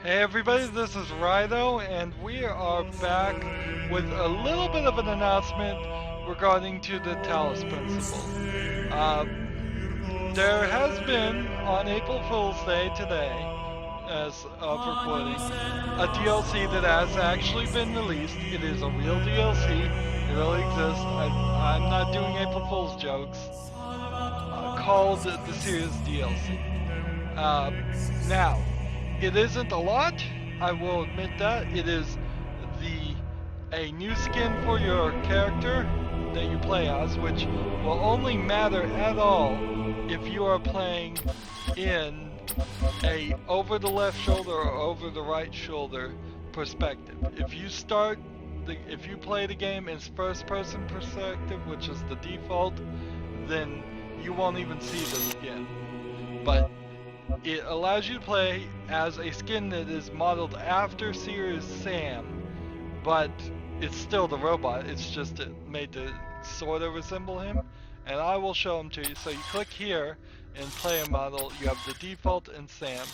Hey everybody, this is Rydo, and we are back with a little bit of an announcement regarding to the Talos Principle. There has been, on April Fool's Day today, as of recording, a DLC that has actually been released. It is a real DLC, it really exists. I'm not doing April Fool's jokes, called the Series DLC. Now, it isn't a lot, I will admit that. It is a new skin for your character that you play as, which will only matter at all if you are playing in a over the left shoulder or over the right shoulder perspective. If you play the game in first person perspective, which is the default, then you won't even see the skin. But it allows you to play as a skin that is modeled after Series Sam, but it's still the robot. It's just made to sort of resemble him, and I will show him to you. So you click here and play a model. You have the default and Sam,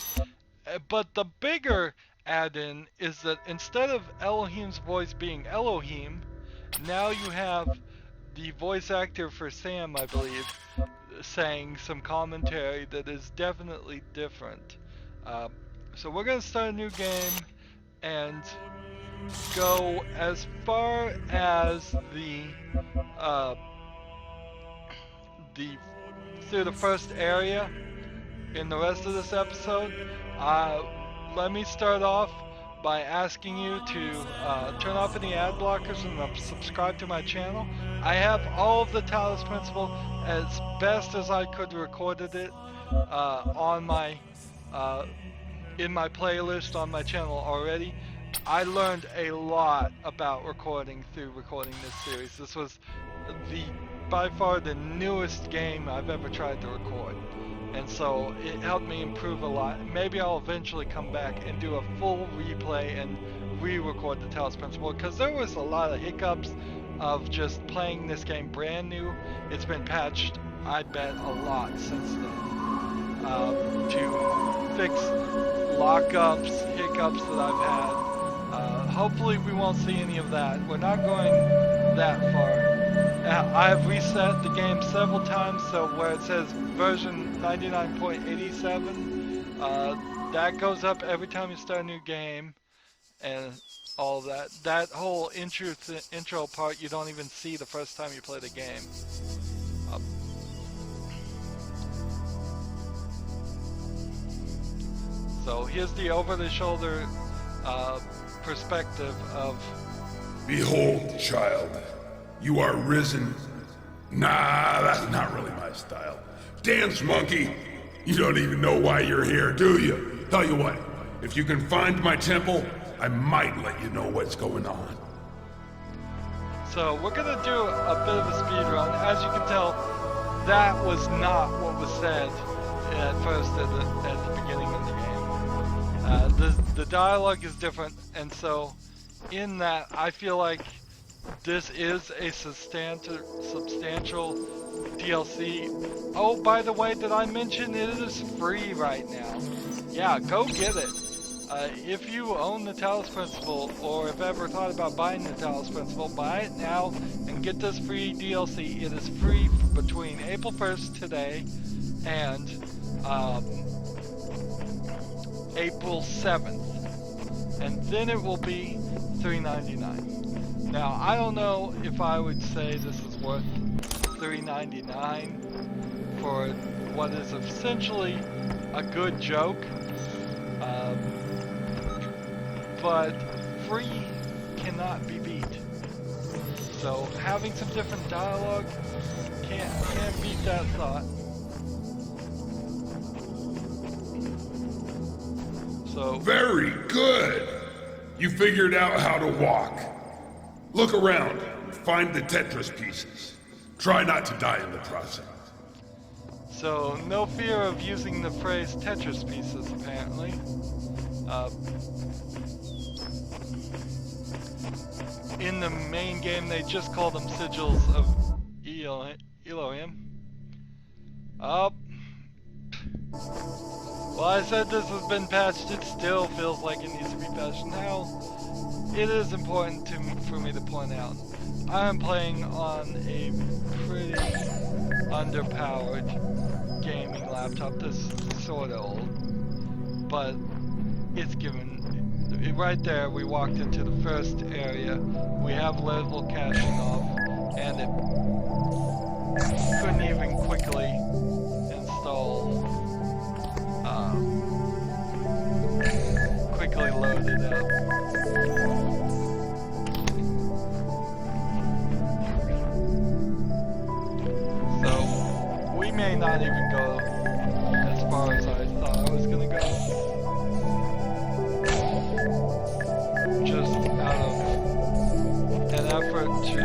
but the bigger add-in is that instead of Elohim's voice being Elohim, now you have the voice actor for Sam, I believe, saying some commentary that is definitely different. So we're going to start a new game and go as far as through the first area in the rest of this episode. Let me start off by asking you to turn off any ad blockers and subscribe to my channel. I have all of the Talos Principle as best as I could recorded it on my in my playlist on my channel already. I learned a lot about recording this series. This was by far the newest game I've ever tried to record, and so it helped me improve a lot. Maybe I'll eventually come back and do a full replay and re-record the Talos Principle, because there was a lot of hiccups of just playing this game brand new. It's been patched, I bet, a lot since then, to fix lockups, hiccups that I've had. Hopefully we won't see any of that. We're not going that far. I've reset the game several times, so where it says version 99.87, that goes up every time you start a new game, and all that. That whole intro part you don't even see the first time you play the game. So here's the over-the-shoulder perspective of... Behold, child, you are risen. Nah, that's not really my style. Dance, monkey! You don't even know why you're here, do you? Tell you what, if you can find my temple, I might let you know what's going on. So we're gonna do a bit of a speed run. As you can tell, that was not what was said at first at the beginning of the game. The dialogue is different, and so in that I feel like this is a substantial DLC. Oh, by the way, did I mention it is free right now? Yeah, go get it. If you own the Talos Principle, or have ever thought about buying the Talos Principle, buy it now and get this free DLC. It is free between April 1st today and April 7th. And then it will be $3.99. Now, I don't know if I would say this is worth $3.99 for what is essentially a good joke. But free cannot be beat. So having some different dialogue can't beat that thought. So very good. You figured out how to walk. Look around and find the Tetris pieces. Try not to die in the process. So no fear of using the phrase Tetris pieces, apparently. In the main game, they just call them sigils of Elohim. Well, I said this has been patched, it still feels like it needs to be patched. Now, it is important for me to point out, I am playing on a pretty underpowered gaming laptop that's sort of old, but it's given, right there we walked into the first area, we have level caching off, and it couldn't even quickly install, quickly load it up. So, we may not even go as far as I thought I was gonna go. Just out of an effort to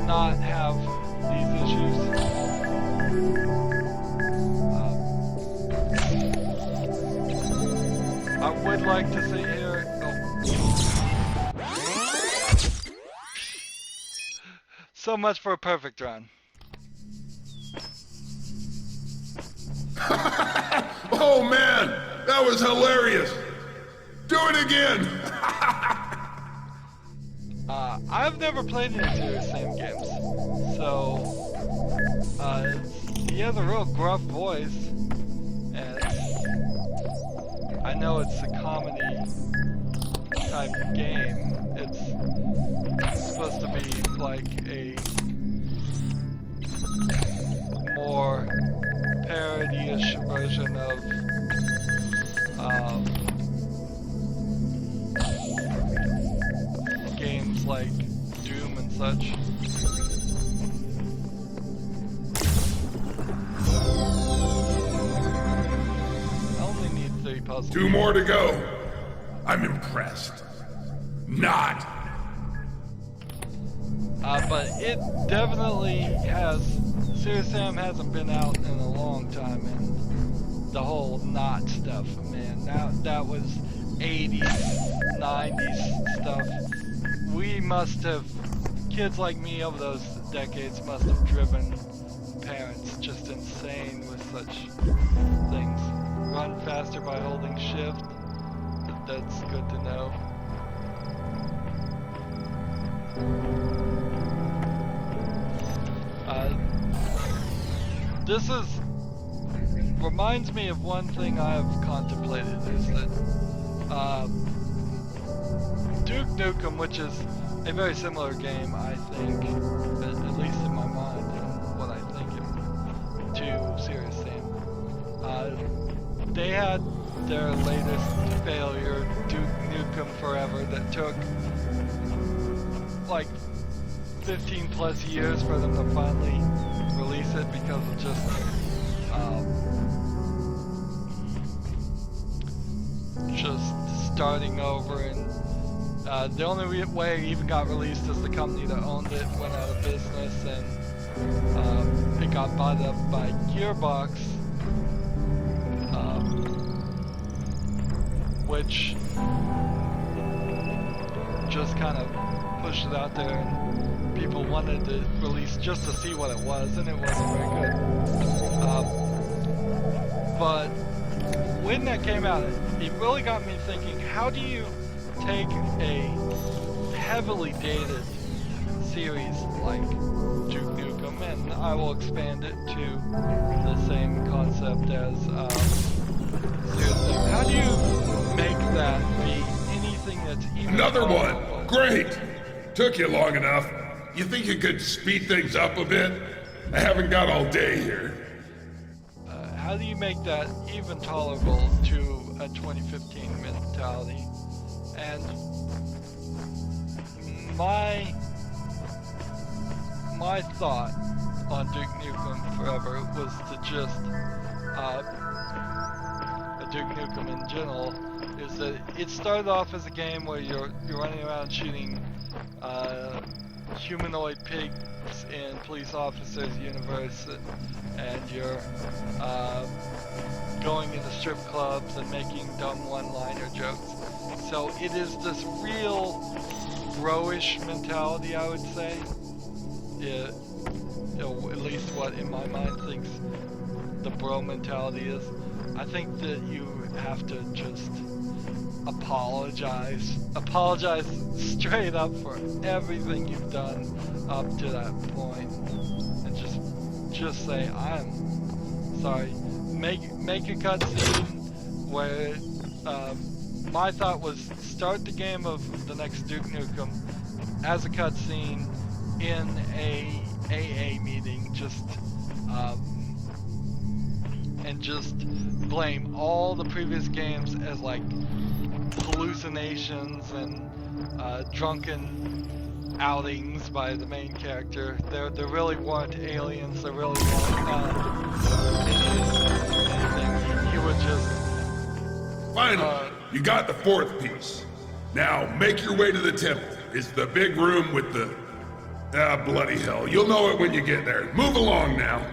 not have these issues. I would like to sit here. Oh. So much for a perfect run. Oh man, that was hilarious. Do it again. I've never played any serious Sam games, so he has a real gruff voice, and I know it's a comedy type game. It's supposed to be like a more parody-ish version of games like Doom and such. I only need 3 puzzles. 2 more to go. I'm impressed. Not. But it definitely has. Serious Sam hasn't been out in a long time, and the whole not stuff, man. That was 80s, 90s stuff. We must have, kids like me over those decades must have driven parents just insane with such things. Run faster by holding shift. That's good to know. This reminds me of one thing I've contemplated, is that Duke Nukem, which is a very similar game, I think, at least in my mind, and what I think to Serious Sam. They had their latest failure, Duke Nukem Forever, that took like 15 plus years for them to finally release it because of just starting over, and the only way it even got released is the company that owned it went out of business, and it got bought up by Gearbox, which just kind of pushed it out there, and people wanted to release just to see what it was, and it wasn't very good. But when that came out, it really got me thinking, how do you take a heavily dated series like Duke Nukem, and I will expand it to the same concept as Serious Sam. How do you make that be anything that's even... Another one! Great! Took you long enough. You think you could speed things up a bit? I haven't got all day here. How do you make that even tolerable to a 2015 mentality? And my thought on Duke Nukem Forever was to just Duke Nukem in general is that it started off as a game where you're running around shooting humanoid pigs in police officers' universe, and you're going into strip clubs and making dumb one-liner jokes. So it is this real bro-ish mentality, I would say. at least what in my mind thinks the bro mentality is. I think that you have to just apologize straight up for everything you've done up to that point, and just say I'm sorry. Make a cutscene where my thought was start the game of the next Duke Nukem as a cutscene in a AA meeting, and just blame all the previous games as like hallucinations and drunken outings by the main character. There really weren't aliens. There really weren't anything. You would just Finally, you got the fourth piece. Now make your way to the temple. It's the big room with the bloody hell. You'll know it when you get there. Move along now.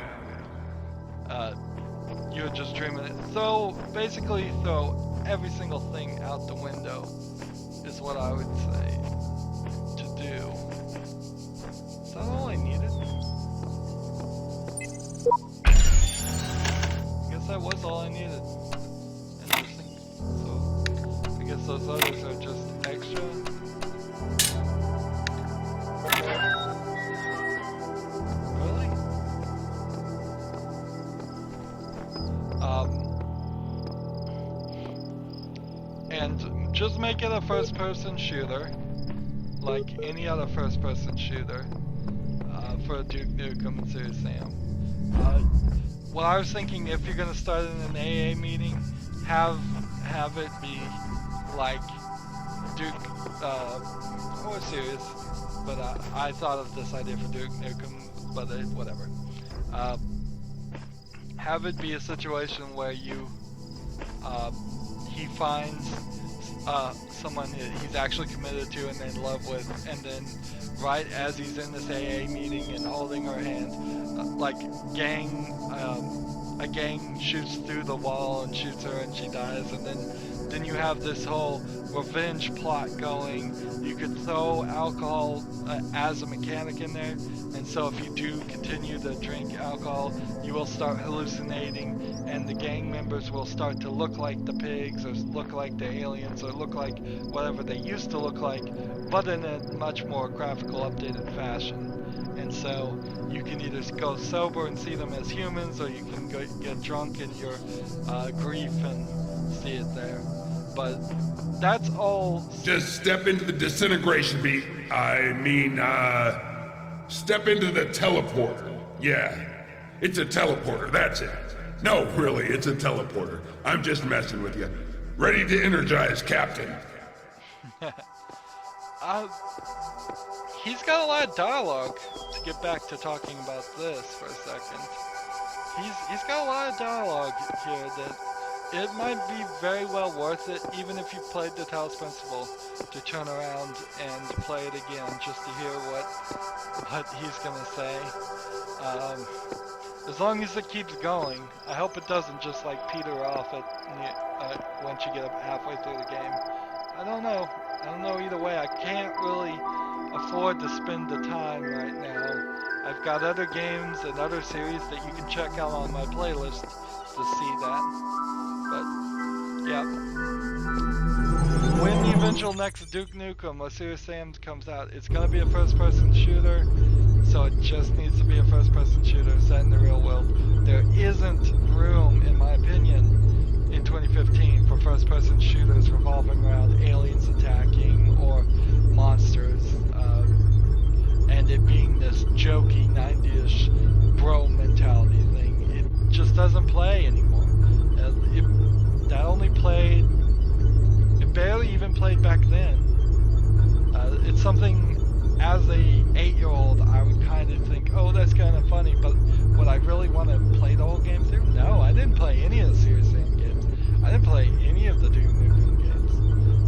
You're just dreaming it. So basically, throw every single thing out the window is what I would say to do. Is that all I needed? I guess that was all I needed. Interesting. So I guess those others are just extra. Really? And just make it a first-person shooter, like any other first-person shooter, for Duke Nukem and Serious Sam. What I was thinking, if you're gonna start in an AA meeting, have it be like Duke, or Serious, but I thought of this idea for Duke Nukem, but whatever. Have it be a situation where he finds someone he's actually committed to and in love with, and then right as he's in this AA meeting and holding her hand, like a gang shoots through the wall and shoots her and she dies, and then you have this whole revenge plot going. You could throw alcohol as a mechanic in there, and so if you do continue to drink alcohol, you will start hallucinating, and the gang members will start to look like the pigs, or look like the aliens, or look like whatever they used to look like, but in a much more graphical, updated fashion. And so you can either go sober and see them as humans, or you can get drunk in your grief and see it there. But that's all. Just step into the disintegration beat. Step into the teleporter. Yeah, it's a teleporter, that's it. No, really, it's a teleporter. I'm just messing with you. Ready to energize, Captain. He's got a lot of dialogue, to get back to talking about this for a second. He's got a lot of dialogue here that it might be very well worth it, even if you played the Talos Principle, to turn around and play it again just to hear what he's gonna say. As long as it keeps going. I hope it doesn't just like peter off once you get halfway through the game. I don't know either way. I can't really afford to spend the time right now. I've got other games and other series that you can check out on my playlist to see that. But yeah, when the eventual next Duke Nukem or Serious Sam comes out, it's gonna be a first-person shooter, so it just needs to be a first-person shooter set in the real world. There isn't room, in my opinion, in 2015 for first-person shooters revolving around aliens attacking or monsters, and it being this jokey 90s bro mentality thing. It just doesn't play anymore. It barely even played back then. It's something, as a 8-year-old, I would kind of think, oh, that's kind of funny, but would I really want to play the whole game through? No, I didn't play any of the Serious Sam games. I didn't play any of the Duke Nukem games.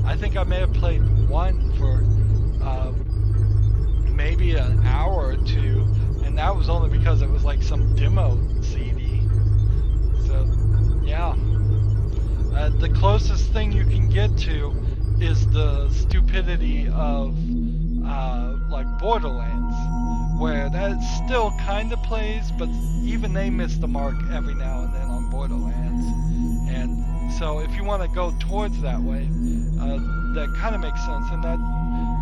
I think I may have played one for maybe an hour or two, and that was only because it was like some demo CD. So, yeah. The closest thing you can get to is the stupidity of like Borderlands, where that still kind of plays, but even they miss the mark every now and then on Borderlands. And so if you want to go towards that way, that kind of makes sense, and that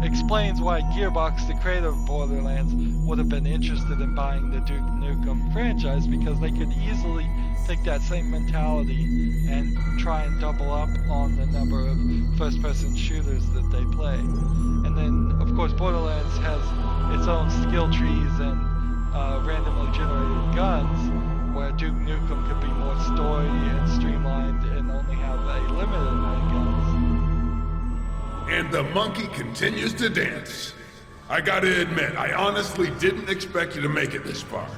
explains why Gearbox, the creator of Borderlands, would have been interested in buying the Duke Nukem franchise, because they could easily take that same mentality and try and double up on the number of first-person shooters that they play. And then, of course, Borderlands has its own skill trees and randomly generated guns, where Duke Nukem could be more story and streamlined and only have a limited amount of guns. And the monkey continues to dance. I gotta admit, I honestly didn't expect you to make it this far.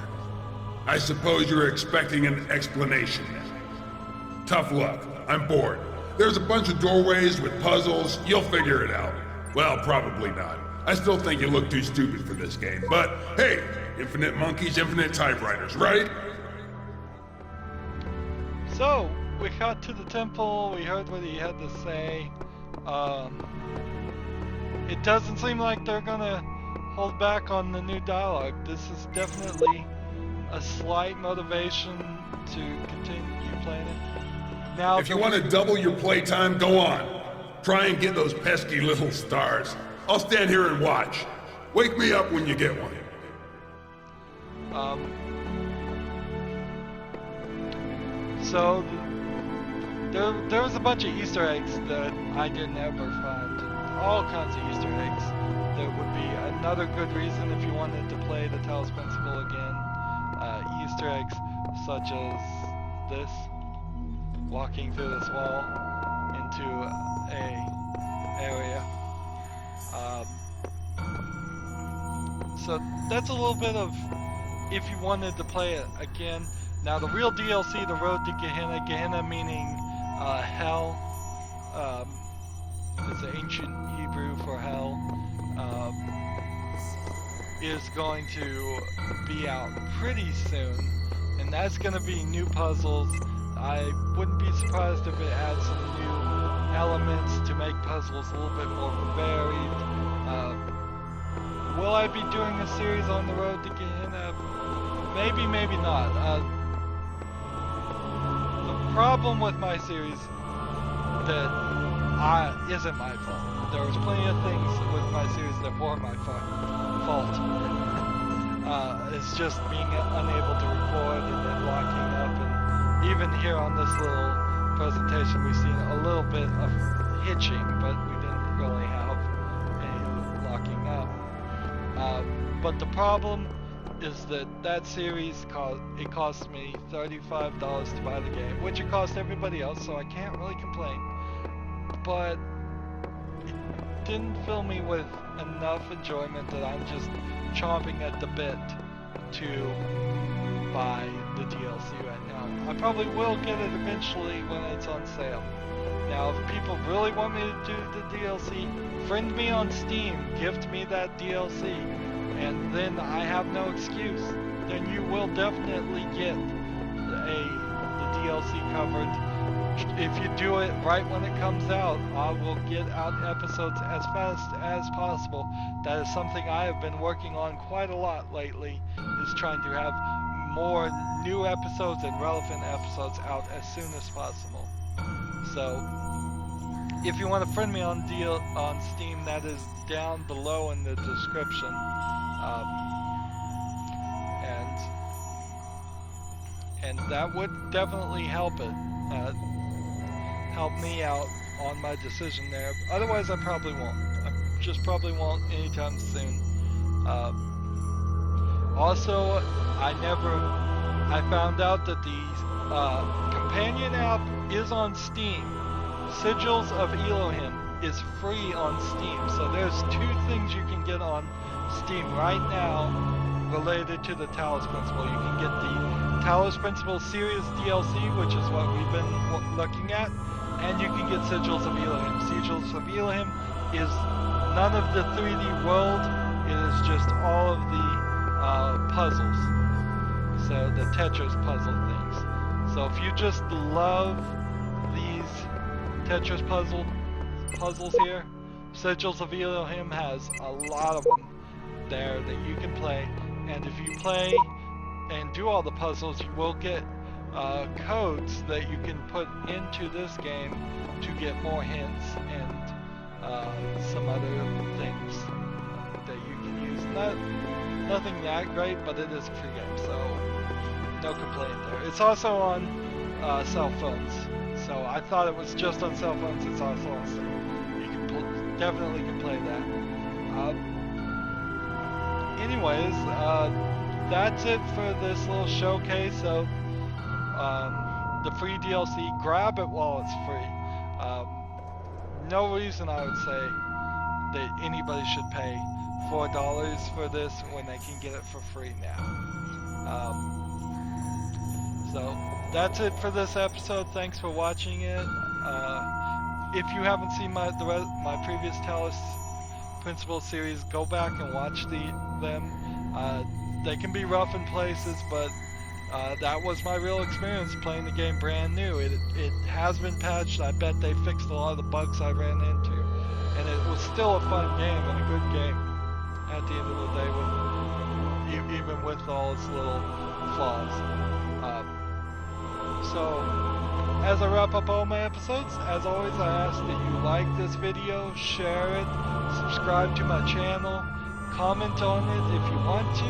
I suppose you were expecting an explanation. Tough luck. I'm bored. There's a bunch of doorways with puzzles. You'll figure it out. Well, probably not. I still think you look too stupid for this game, but hey, infinite monkeys, infinite typewriters, right? So, we got to the temple, we heard what he had to say. It doesn't seem like they're gonna hold back on the new dialogue. This is definitely a slight motivation to continue playing it. Now, if you want to double your playtime, go on. Try and get those pesky little stars. I'll stand here and watch. Wake me up when you get one. So there was a bunch of Easter eggs that I didn't ever find. All kinds of Easter eggs. There would be another good reason if you wanted to play the Talos Principle again. Easter eggs such as this, walking through this wall into a area. So that's a little bit of if you wanted to play it again. Now the real DLC, the Road to Gehenna, Gehenna meaning hell, it's an ancient Hebrew for hell, is going to be out pretty soon, and that's going to be new puzzles. I wouldn't be surprised if it adds some new elements to make puzzles a little bit more varied. Will I be doing a series on the Road to Gehenna? Maybe, maybe not. The problem with my series that isn't my fault. There was plenty of things with my series that were my fault. It's just being unable to record and then locking up, and even here on this little presentation we've seen a little bit of hitching, but we didn't really have any locking up. But the problem is that series cost me $35 to buy the game, which it cost everybody else, so I can't really complain. But it didn't fill me with enough enjoyment that I'm just chomping at the bit to buy the DLC right now. I probably will get it eventually when it's on sale. Now, if people really want me to do the DLC, friend me on Steam, gift me that DLC, and then I have no excuse. Then you will definitely get the DLC covered. If you do it right when it comes out, I will get out episodes as fast as possible. That is something I have been working on quite a lot lately, is trying to have more new episodes and relevant episodes out as soon as possible. So, if you want to friend me on Steam, that is down below in the description. And that would definitely help it. Help me out on my decision there. Otherwise, I probably won't. I just probably won't anytime soon. Also, I found out that the companion app is on Steam. Sigils of Elohim is free on Steam. So there's two things you can get on Steam right now related to the Talos Principle. You can get the Talos Principle Series DLC, which is what we've been looking at, and you can get Sigils of Elohim. Sigils of Elohim is none of the 3D world, it is just all of the puzzles. So the Tetris puzzle things. So if you just love these Tetris puzzles here, Sigils of Elohim has a lot of them there that you can play. and if you play and do all the puzzles, you will get codes that you can put into this game to get more hints and some other things that you can use. Nothing that great, but it is a free game, so no complaint there. It's also on cell phones, so I thought it was just on cell phones. It's also on Steam. You can definitely can play that. Anyways, that's it for this little showcase of the free DLC. Grab it while it's free. No reason I would say that anybody should pay $4 for this when they can get it for free now. So that's it for this episode. Thanks for watching it. If you haven't seen my previous Talos Principle series, go back and watch them. They can be rough in places, but that was my real experience playing the game brand new. It has been patched. I bet they fixed a lot of the bugs I ran into, and it was still a fun game and a good game at the end of the day, even with all its little flaws. So, as I wrap up all my episodes, as always, I ask that you like this video, share it, subscribe to my channel, comment on it if you want to,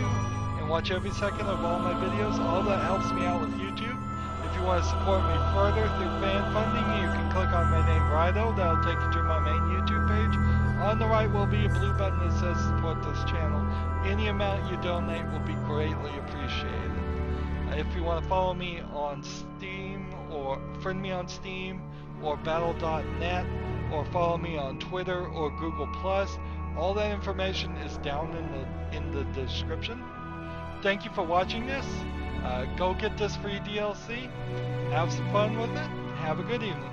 and watch every second of all my videos. All that helps me out with YouTube. If you want to support me further through fan funding, you can click on my name, Rydo. That'll take you to my main YouTube page. On the right will be a blue button that says support this channel. Any amount you donate will be greatly appreciated. If you want to follow me on Steam, or friend me on Steam, or battle.net, or follow me on Twitter or Google+, all that information is down in the description. Thank you for watching this. Go get this free DLC. Have some fun with it. Have a good evening.